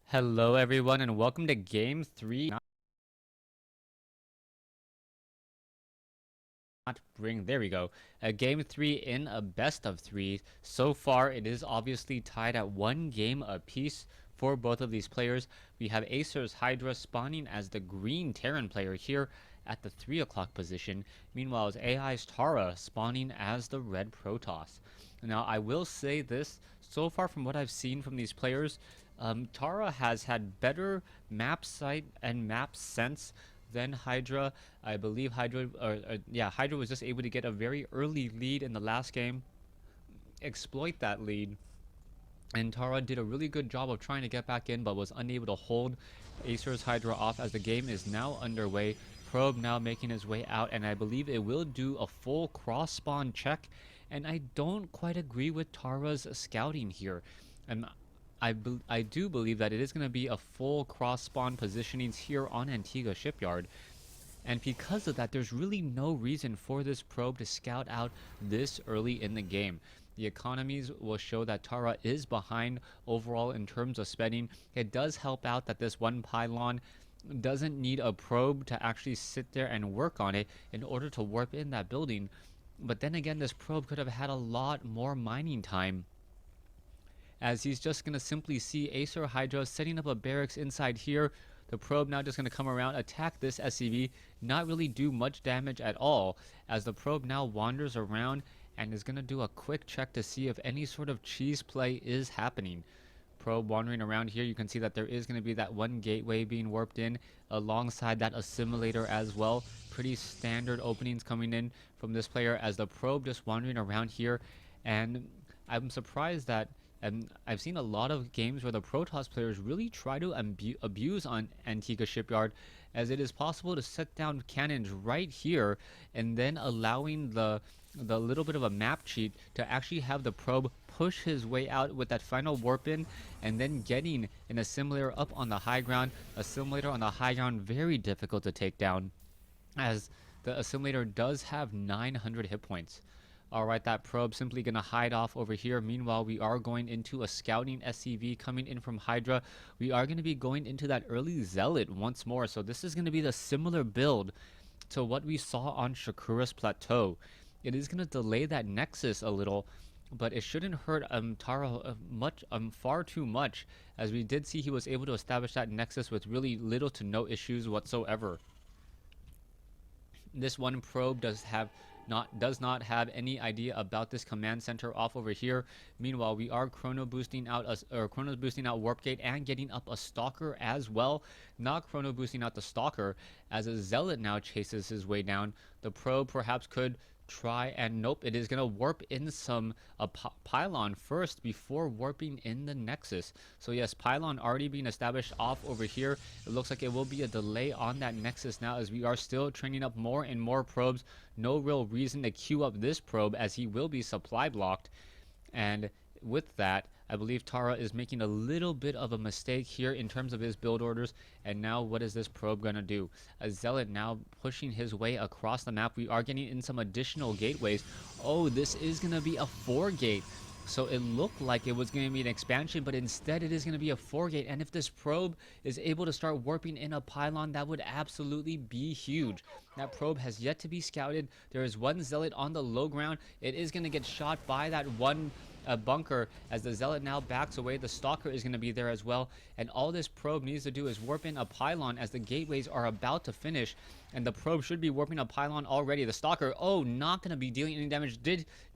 Hello everyone and welcome to game 3. There we go. Game 3 in a best of 3. So far it is obviously tied at 1 game apiece for both of these players. We have Acer's Hydra spawning as the green Terran player here at the 3 o'clock position. Meanwhile, AI's Tara spawning as the red Protoss. Now I will say this, so far from what I've seen from these players, Tara has had better map sight and map sense than Hydra. I believe Hydra was just able to get a very early lead in the last game, exploit that lead, and Tara did a really good job of trying to get back in, but was unable to hold Acer's Hydra off as the game is now underway. Probe now making his way out, and I believe it will do a full cross spawn check, and I don't quite agree with Tara's scouting here. I do believe that it is going to be a full cross spawn positionings here on Antigua Shipyard. And because of that, there's really no reason for this probe to scout out this early in the game. The economies will show that Tara is behind overall in terms of spending. It does help out that this one pylon doesn't need a probe to actually sit there and work on it in order to warp in that building. But then again, this probe could have had a lot more mining time, as he's just going to simply see Acer Hydra setting up a barracks inside here. The probe now just going to come around, attack this SCV, not really do much damage at all, as the probe now wanders around and is going to do a quick check to see if any sort of cheese play is happening. Probe wandering around here, you can see that there is going to be that one gateway being warped in alongside that assimilator as well. Pretty standard openings coming in from this player as the probe just wandering around here. And I'm surprised that, and I've seen a lot of games where the Protoss players really try to abuse on Antigua Shipyard, as it is possible to set down cannons right here and then allowing the little bit of a map cheat to actually have the probe push his way out with that final warp in, and then getting an assimilator up on the high ground. Assimilator on the high ground, very difficult to take down, as the assimilator does have 900 hit points. Alright, that probe simply going to hide off over here. Meanwhile, we are going into a scouting SCV coming in from Hydra. We are going to be going into that early Zealot once more. So this is going to be the similar build to what we saw on Shakura's Plateau. It is going to delay that Nexus a little, but it shouldn't hurt Tara far too much, as we did see he was able to establish that Nexus with really little to no issues whatsoever. This one probe does not have any idea about this command center off over here. Meanwhile, we are chrono boosting out warp gate and getting up a stalker as well. Not chrono boosting out the stalker, as a zealot now chases his way down. The probe perhaps could try, and nope, it is going to warp in some pylon first before warping in the Nexus. So yes, pylon already being established off over here. It looks like it will be a delay on that Nexus now, as we are still training up more and more probes. No real reason to queue up this probe, as he will be supply blocked. And with that, I believe Tara is making a little bit of a mistake here in terms of his build orders. And now what is this probe going to do? A Zealot now pushing his way across the map. We are getting in some additional gateways. Oh, this is going to be a 4-gate. So it looked like it was going to be an expansion, but instead it is going to be a 4-gate. And if this probe is able to start warping in a pylon, that would absolutely be huge. That probe has yet to be scouted. There is one Zealot on the low ground. It is going to get shot by that one bunker, as the Zealot now backs away. The Stalker is going to be there as well, and all this probe needs to do is warp in a pylon, as the gateways are about to finish, and the probe should be warping a pylon already. The Stalker, oh, not going to be dealing any damage.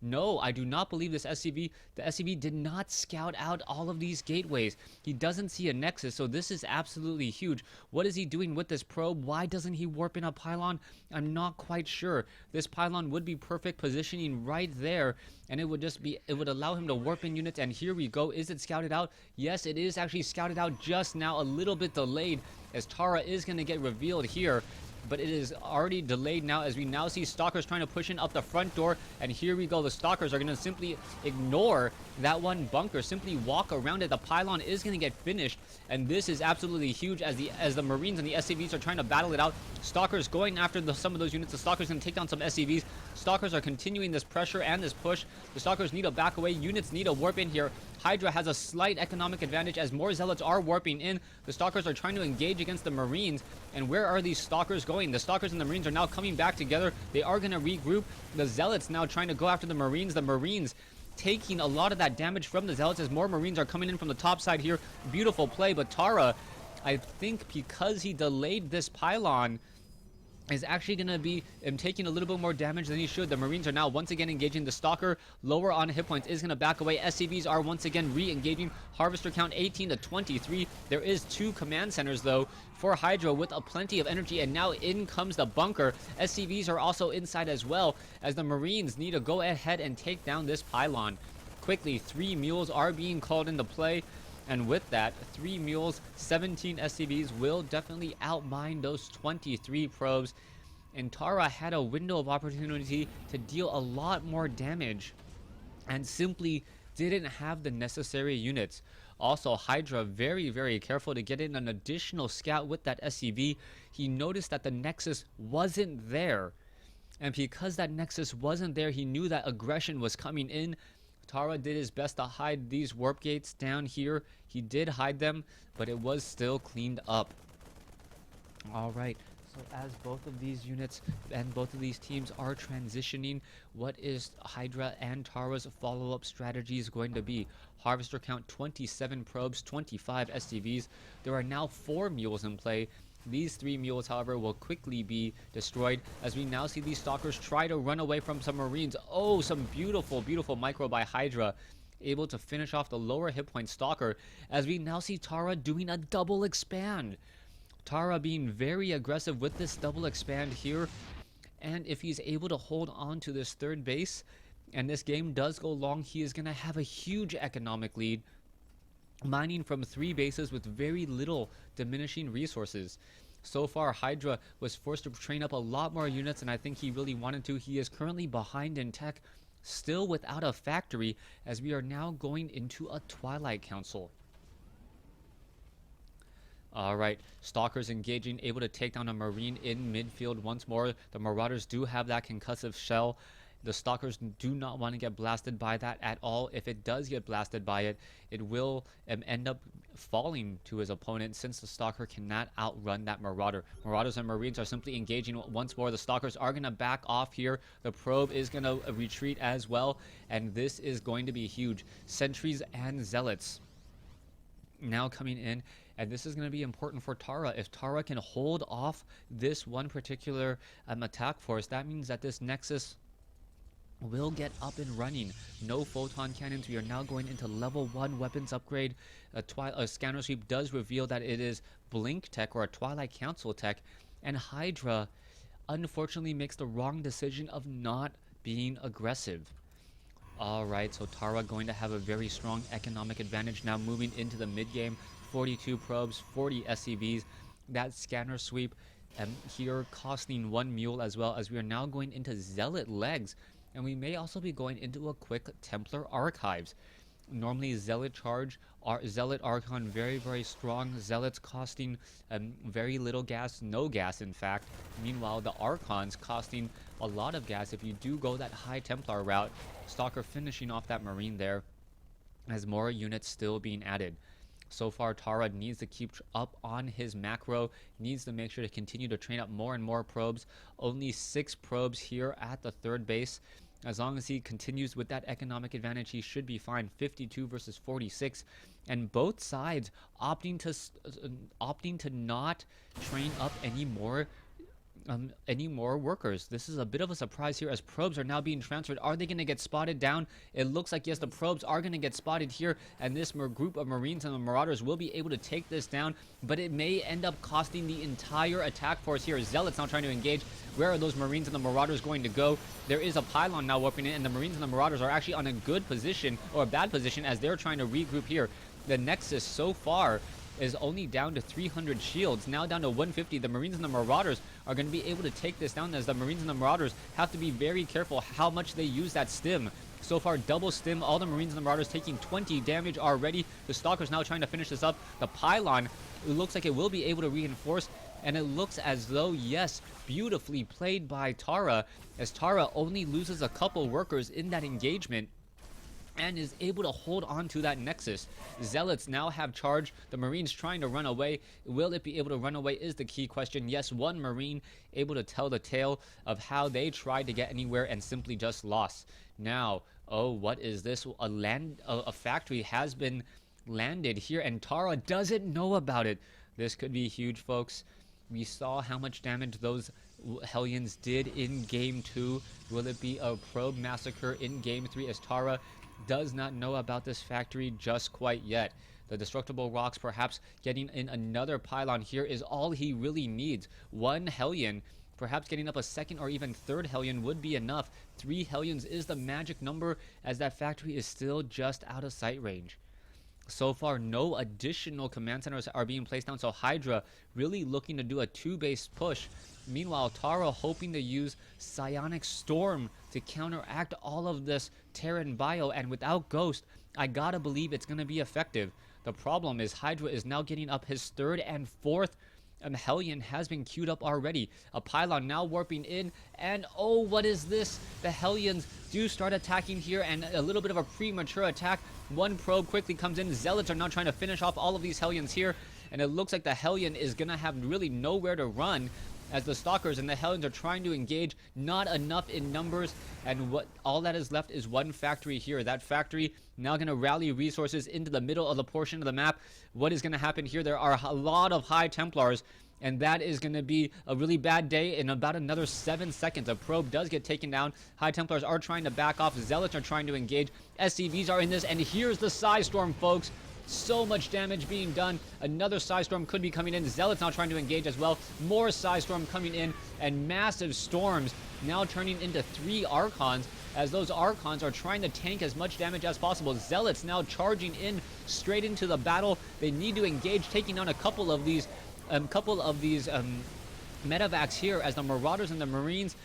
No, I do not believe the SCV did not scout out all of these gateways. He doesn't see a Nexus, so this is absolutely huge. What is he doing with this probe? Why doesn't he warp in a pylon? I'm not quite sure. This pylon would be perfect positioning right there, and it would allow him to warp in units. And here we go. Is it scouted out? Yes, it is actually scouted out, just now a little bit delayed, as Tara is going to get revealed here. But it is already delayed now, as we now see Stalkers trying to push in up the front door. And here we go. The Stalkers are going to simply ignore that one bunker, simply walk around it. The pylon is going to get finished, and this is absolutely huge as the Marines and the SCVs are trying to battle it out. Stalkers going after some of those units. The Stalkers going to take down some SCVs. Stalkers are continuing this pressure and this push. The Stalkers need to back away. Units need to warp in here. Hydra has a slight economic advantage as more Zealots are warping in. The Stalkers are trying to engage against the Marines. And where are these Stalkers going? The Stalkers and the Marines are now coming back together. They are going to regroup. The Zealots now trying to go after the Marines. The Marines taking a lot of that damage from the Zealots as more Marines are coming in from the top side here. Beautiful play, but Tara, I think because he delayed this pylon, is actually going to be taking a little bit more damage than he should. The Marines are now once again engaging. The Stalker, lower on hit points, is going to back away. SCVs are once again re-engaging. Harvester count 18 to 23. There is 2 command centers, though, for Hydra with a plenty of energy, and now in comes the bunker. SCVs are also inside as well, as the Marines need to go ahead and take down this pylon. Quickly, 3 mules are being called into play. And with that, 3 mules, 17 SCVs will definitely outmine those 23 probes. And Tara had a window of opportunity to deal a lot more damage and simply didn't have the necessary units. Also, Hydra very, very careful to get in an additional scout with that SCV. He noticed that the Nexus wasn't there. And because that Nexus wasn't there, he knew that aggression was coming in. Tara did his best to hide these warp gates down here. He did hide them, but it was still cleaned up. Alright, so as both of these units and both of these teams are transitioning, what is Hydra and Tara's follow-up strategies going to be? Harvester count 27 probes, 25 SCVs. There are now 4 mules in play. These 3 mules, however, will quickly be destroyed as we now see these Stalkers try to run away from some Marines. Oh, some beautiful, beautiful micro by Hydra, able to finish off the lower hit point Stalker, as we now see Tara doing a double expand. Tara being very aggressive with this double expand here, and if he's able to hold on to this 3rd base, and this game does go long, he is going to have a huge economic lead, mining from 3 bases with very little diminishing resources. So far, Hydra was forced to train up a lot more units than I think he really wanted to. He is currently behind in tech, still without a factory, as we are now going into a Twilight Council. Alright, Stalkers engaging, able to take down a Marine in midfield once more. The Marauders do have that concussive shell. The Stalkers do not want to get blasted by that at all. If it does get blasted by it, it will end up falling to his opponent, since the Stalker cannot outrun that Marauder. Marauders and Marines are simply engaging once more. The Stalkers are going to back off here. The probe is going to retreat as well, and this is going to be huge. Sentries and Zealots now coming in, and this is going to be important for Tara. If Tara can hold off this one particular attack force, that means that this Nexus will get up and running. No photon cannons. We are now going into level 1 weapons upgrade. A scanner sweep does reveal that it is Blink tech, or a Twilight Council tech, and Hydra unfortunately makes the wrong decision of not being aggressive. Alright, so Tara going to have a very strong economic advantage now moving into the mid game. 42 probes, 40 SCVs. That scanner sweep here costing 1 mule, as well as we are now going into Zealot legs. And we may also be going into a quick Templar archives. Normally Zealot charge, Zealot Archon very, very strong. Zealots costing very little gas, no gas in fact. Meanwhile, the Archons costing a lot of gas if you do go that high Templar route. Stalker finishing off that Marine there, as more units still being added. So far, Tara needs to keep up on his macro, needs to make sure to continue to train up more and more probes. Only 6 probes here at the 3rd base. As long as he continues with that economic advantage, he should be fine. 52 versus 46. And both sides opting to not train up any more workers. This is a bit of a surprise here, as probes are now being transferred. Are they going to get spotted down? It looks like yes, the probes are going to get spotted here, and this group of Marines and the Marauders will be able to take this down, but it may end up costing the entire attack force here. Zealots now trying to engage. Where are those Marines and the Marauders going to go? There is a pylon now warping in, and the Marines and the Marauders are actually on a good position, or a bad position, as they're trying to regroup here. The Nexus so far is only down to 300 shields, now down to 150. The Marines and the Marauders are going to be able to take this down, as the Marines and the Marauders have to be very careful how much they use that stim. So far, double stim. All the Marines and the Marauders taking 20 damage already. The Stalker's now trying to finish this up. The Pylon, it looks like it will be able to reinforce. And it looks as though, yes, beautifully played by AiTarra, as AiTarra only loses a couple workers in that engagement and is able to hold on to that Nexus. Zealots now have charge. The Marines trying to run away. Will it be able to run away is the key question. Yes, one Marine able to tell the tale of how they tried to get anywhere and simply just lost. Now, oh, what is this? A factory has been landed here, and AiTarra doesn't know about it. This could be huge, folks. We saw how much damage those Hellions did in Game 2. Will it be a probe massacre in Game 3 as AiTarra does not know about this factory just quite yet? The destructible rocks, perhaps getting in another pylon here is all he really needs. One Hellion, perhaps getting up a second or even third Hellion would be enough. 3 Hellions is the magic number, as that factory is still just out of sight range. So far, no additional command centers are being placed down, so Hydra really looking to do a 2-base push. Meanwhile, AiTarra hoping to use Psionic Storm to counteract all of this Terran bio, and without Ghost, I gotta believe it's gonna be effective. The problem is Hydra is now getting up his 3rd and 4th. Hellion has been queued up already. A pylon now warping in, and oh, what is this? The Hellions do start attacking here, and a little bit of a premature attack. One probe quickly comes in. Zealots are now trying to finish off all of these Hellions here, and it looks like the Hellion is gonna have really nowhere to run, as the Stalkers and the Hellions are trying to engage. Not enough in numbers, and what all that is left is one factory here. That factory now going to rally resources into the middle of the portion of the map. What is going to happen here? There are a lot of High Templars, and that is going to be a really bad day. In about another 7 seconds, a probe does get taken down. High Templars are trying to back off. Zealots are trying to engage. SCVs are in this, and here's the Psystorm, folks. So much damage being done. Another Psystorm could be coming in. Zealots now trying to engage as well. More Psystorm coming in, and massive storms now turning into 3 Archons, as those Archons are trying to tank as much damage as possible. Zealots now charging in straight into the battle. They need to engage, taking down a couple of these medevacs here, as the Marauders and the Marines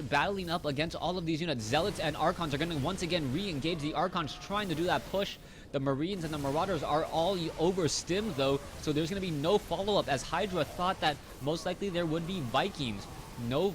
battling up against all of these units. Zealots and Archons are going to once again re-engage. The Archons trying to do that push. The Marines and the Marauders are all overstimmed though, so there's going to be no follow-up, as Hydra thought that most likely there would be Vikings. No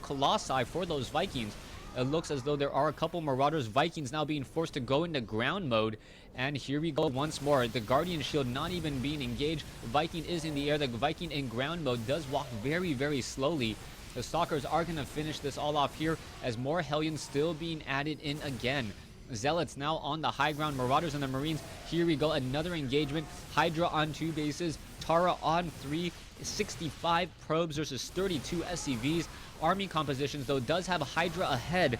Colossi for those Vikings. It looks as though there are a couple Marauders. Vikings now being forced to go into ground mode. And here we go once more. The Guardian Shield not even being engaged. Viking is in the air. The Viking in ground mode does walk very, very slowly. The Stalkers are going to finish this all off here, as more Hellions still being added in again. Zealots now on the high ground. Marauders and the Marines. Here we go. Another engagement. Hydra on 2 bases. AiTarra on 3. 65 probes versus 32 SCVs. Army compositions, though, does have Hydra ahead.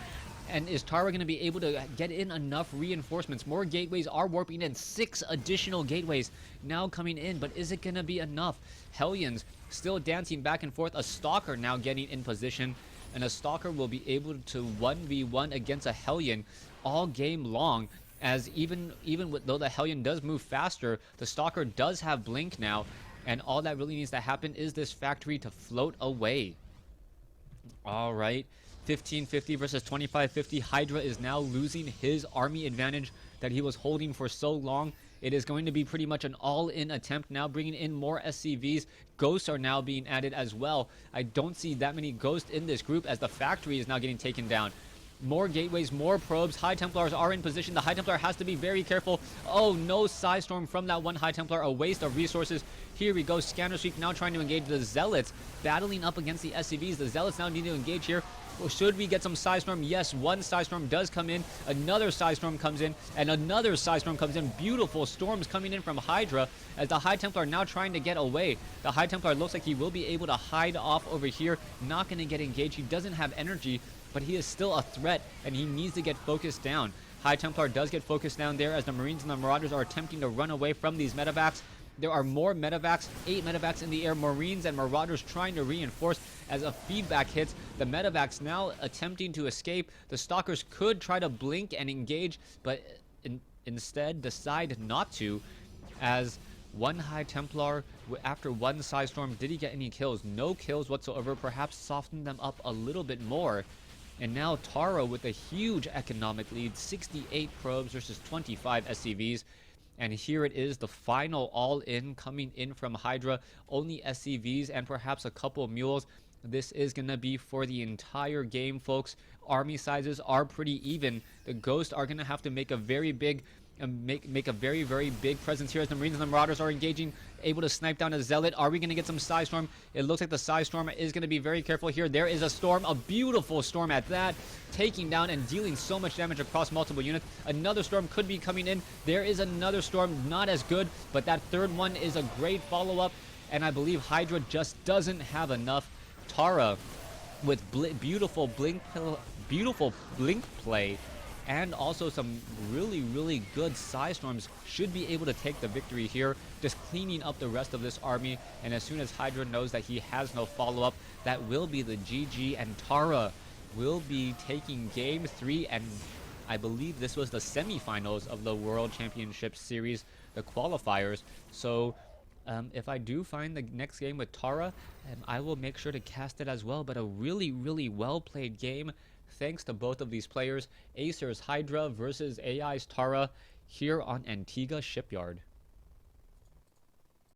And is AiTarra going to be able to get in enough reinforcements? More gateways are warping in. 6 additional gateways now coming in, but is it going to be enough? Hellions still dancing back and forth. A Stalker now getting in position, and a Stalker will be able to 1v1 against a Hellion all game long, as even though the Hellion does move faster, the Stalker does have blink now, and all that really needs to happen is this factory to float away. All right, 1550 versus 2550. Hydra is now losing his army advantage that he was holding for so long. It is going to be pretty much an all-in attempt now, bringing in more SCVs. Ghosts are now being added as well. I don't see that many ghosts in this group, as the factory is now getting taken down. More gateways, more probes. High Templars are in position. The High Templar has to be very careful. Oh, no Psystorm from that one High Templar. A waste of resources. Here we go. Scanner Sweep now trying to engage the Zealots, battling up against the SCVs. The Zealots now need to engage here. Well, should we get some Psystorm? Yes, one Psystorm does come in. Another Psystorm comes in, and another Psystorm comes in. Beautiful storms coming in from Hydra, as the High Templar now trying to get away. The High Templar looks like he will be able to hide off over here. Not going to get engaged. He doesn't have energy, but he is still a threat, and he needs to get focused down. High Templar does get focused down there, as the Marines and the Marauders are attempting to run away from these medevacs. There are more medevacs, 8 medevacs in the air. Marines and Marauders trying to reinforce as a feedback hits. The medevacs now attempting to escape. The Stalkers could try to blink and engage, but instead decide not to, as one High Templar, after one Psystorm, did he get any kills? No kills whatsoever. Perhaps soften them up a little bit more. And now Tara with a huge economic lead, 68 probes versus 25 SCVs. And here it is, the final all-in coming in from Hydra. Only SCVs and perhaps a couple of mules. This is going to be for the entire game, folks. Army sizes are pretty even. The Ghosts are going to have to make a very big make a very, very big presence here as the Marines and the Marauders are engaging, able to snipe down a Zealot. Are we going to get some Psy Storm? It looks like the Psy Storm is going to be very careful here. There is a Storm, a beautiful Storm at that, taking down and dealing so much damage across multiple units. Another Storm could be coming in. There is another Storm, not as good, but that third one is a great follow-up, and I believe Hydra just doesn't have enough. Tara with beautiful blink play and also some really, really good Psy Storms should be able to take the victory here, just cleaning up the rest of this army. And as soon as Hydra knows that he has no follow-up, that will be the GG, and Tara will be taking Game 3, and I believe this was the semifinals of the World Championship Series, the qualifiers. So if I do find the next game with Tara, I will make sure to cast it as well. But a really, really well-played game, thanks to both of these players. Acer's Hydra versus AI's Tara here on Antigua Shipyard.